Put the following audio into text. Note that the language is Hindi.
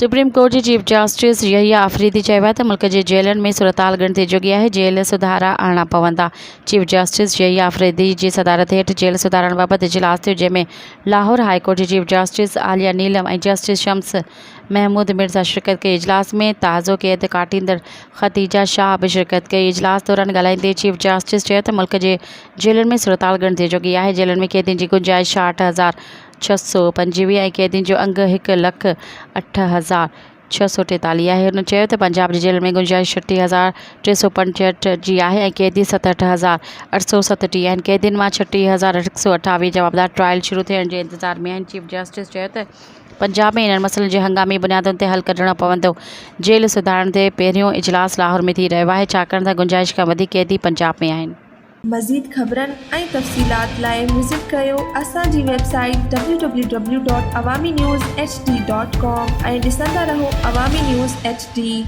सुप्रीम कोर्ट जी चीफ जस्टिस यहिया अफरीदी चयो आहे त मुल्क जे जेलनि में सूरताल ॻणिती चुकी आहे। जेल सुधारा आणणा पवंदा। चीफ जस्टिस यहिया अफरीदी जी सदारत हेठि जेल सुधारण बाबति इजलास थियो, जंहिं में लाहौर हाई कोर्ट जी चीफ जस्टिस आलिया नीलम ऐं जस्टिस शम्स महमूद मिर्ज़ा शिरकत कई। इजलास में ताज़ो क़ैद काटींदड़ ख़तीजा शाह बि शिरकत कई। इजलास दौरान ॻाल्हाईंदे चीफ जस्टिस चयो त मुल्क जे जेलनि में सूरताल ॻणिती चुकी आहे। जेलनि में क़ैदियुनि जी गुंजाइश 66,625 ऐं क़ैदियुनि जो अंग 1,08,643 आहे। हुन चयो त पंजाब जी जेल में गुंजाइश 36,365 जी आहे ऐं क़ैदी 67,837 आहिनि। क़ैदियुनि मां 36,128 जवाबदार ट्रायल शुरू थियण जे इंतज़ार में आहिनि। चीफ जस्टिस चयो त पंजाब में इन्हनि मसइलनि जे हंगामी बुनियादुनि ते हल कढणो पवंदो। जेल सुधारण ते पहिरियों इजलास लाहौर में थी रहियो आहे, छाकाणि त गुंजाइश खां वधीक क़ैदी पंजाब में आहिनि। मज़ीद ख़बरनि ऐं तफ़सीलात लाइ विज़िट कयो असांजी वेबसाइट www.awamiNewsHD.com ऐं ॾिसंदा रहो अवामी न्यूज़ HD।